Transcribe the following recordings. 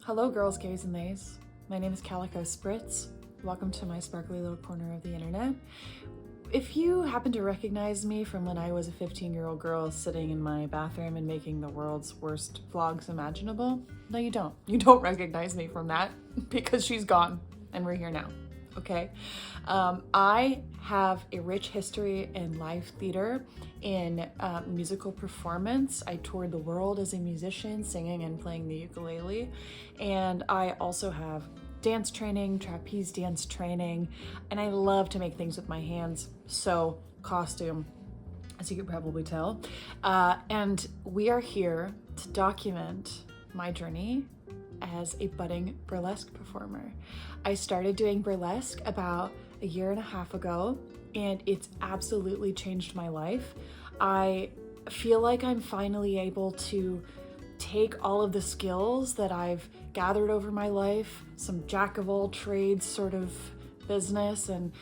Hello girls, gays, and theys. My name is Calico Spritz. Welcome to my sparkly little corner of the internet. If you happen to recognize me from when I was a 15-year-old girl sitting in my bathroom and making the world's worst vlogs imaginable, no you don't. You don't recognize me from that because she's gone and we're here now, okay? I have a rich history in live theater, in musical performance. I toured the world as a musician, singing and playing the ukulele. And I also have dance training, trapeze dance training, and I love to make things with my hands. So costume, as you could probably tell. And we are here to document my journey as a budding burlesque performer. I started doing burlesque about a year and a half ago, and it's absolutely changed my life. I feel like I'm finally able to take all of the skills that I've gathered over my life, some jack of all trades sort of business, and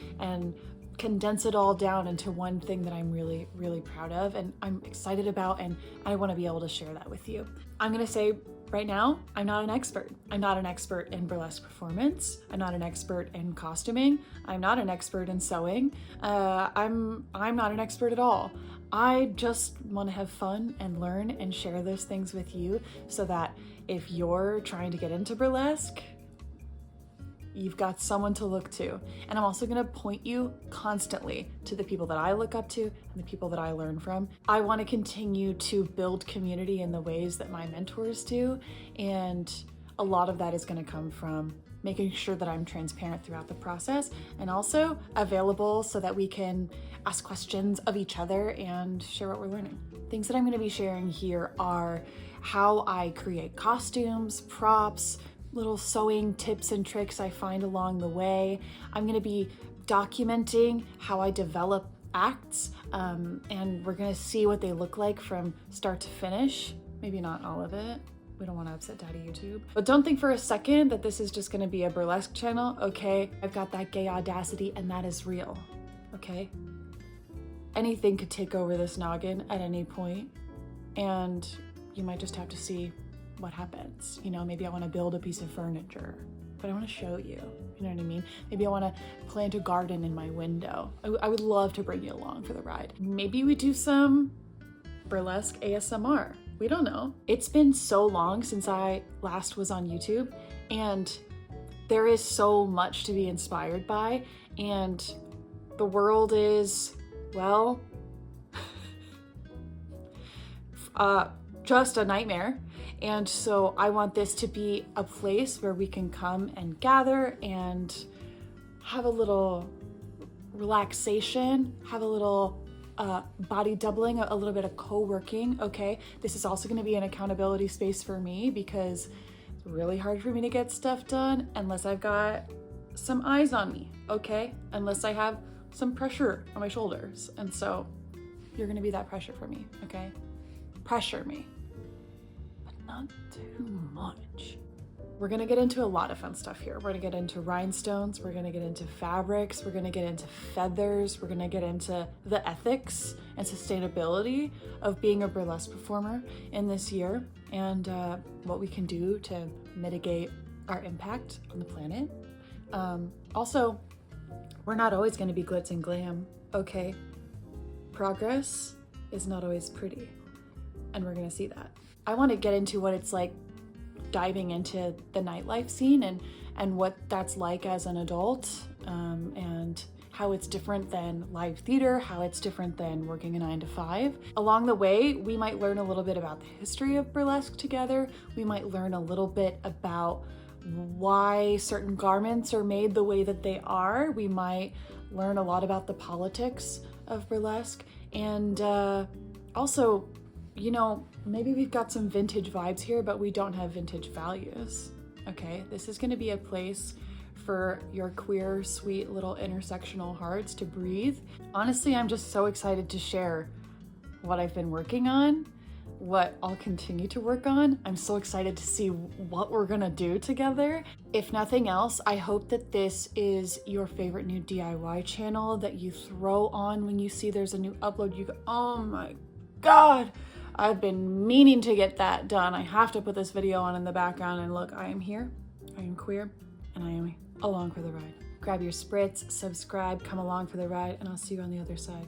condense it all down into one thing that I'm really, really proud of and I'm excited about, and I want to be able to share that with you. I'm gonna say right now, I'm not an expert. I'm not an expert in burlesque performance. I'm not an expert in costuming. I'm not an expert in sewing. I'm not an expert at all. I just want to have fun and learn and share those things with you so that if you're trying to get into burlesque, you've got someone to look to. And I'm also gonna point you constantly to the people that I look up to and the people that I learn from. I wanna continue to build community in the ways that my mentors do. And a lot of that is gonna come from making sure that I'm transparent throughout the process and also available so that we can ask questions of each other and share what we're learning. Things that I'm gonna be sharing here are how I create costumes, props, little sewing tips and tricks I find along the way. I'm gonna be documenting how I develop acts, and we're gonna see what they look like from start to finish. Maybe not all of it. We don't want to upset Daddy YouTube. But don't think for a second that this is just gonna be a burlesque channel, okay? I've got that gay audacity and that is real, okay? Anything could take over this noggin at any point, and you might just have to see what happens. You know, maybe I want to build a piece of furniture, but I want to show you, you know what I mean? Maybe I want to plant a garden in my window. I would love to bring you along for the ride. Maybe we do some burlesque ASMR. We don't know. It's been so long since I last was on YouTube, and there is so much to be inspired by, and the world is, well, just a nightmare. And so I want this to be a place where we can come and gather and have a little relaxation, have a little body doubling, a little bit of co-working, okay? This is also gonna be an accountability space for me because it's really hard for me to get stuff done unless I've got some eyes on me, okay? Unless I have some pressure on my shoulders. And so you're gonna be that pressure for me, okay? Pressure me. Not too much. We're gonna get into a lot of fun stuff here. We're gonna get into rhinestones, we're gonna get into fabrics, we're gonna get into feathers, we're gonna get into the ethics and sustainability of being a burlesque performer in this year, and what we can do to mitigate our impact on the planet. Also, we're not always gonna be glitz and glam, okay? Progress is not always pretty, and we're gonna see that. I want to get into what it's like diving into the nightlife scene and what that's like as an adult, and how it's different than live theater, how it's different than working a 9-to-5. Along the way, we might learn a little bit about the history of burlesque together. We might learn a little bit about why certain garments are made the way that they are. We might learn a lot about the politics of burlesque, and also, you know, maybe we've got some vintage vibes here, but we don't have vintage values, okay? This is gonna be a place for your queer, sweet little intersectional hearts to breathe. Honestly, I'm just so excited to share what I've been working on, what I'll continue to work on. I'm so excited to see what we're gonna do together. If nothing else, I hope that this is your favorite new DIY channel that you throw on when you see there's a new upload. You go, oh my God, I've been meaning to get that done. I have to put this video on in the background, and look, I am here, I am queer, and I am along for the ride. Grab your spritz, subscribe, come along for the ride, and I'll see you on the other side.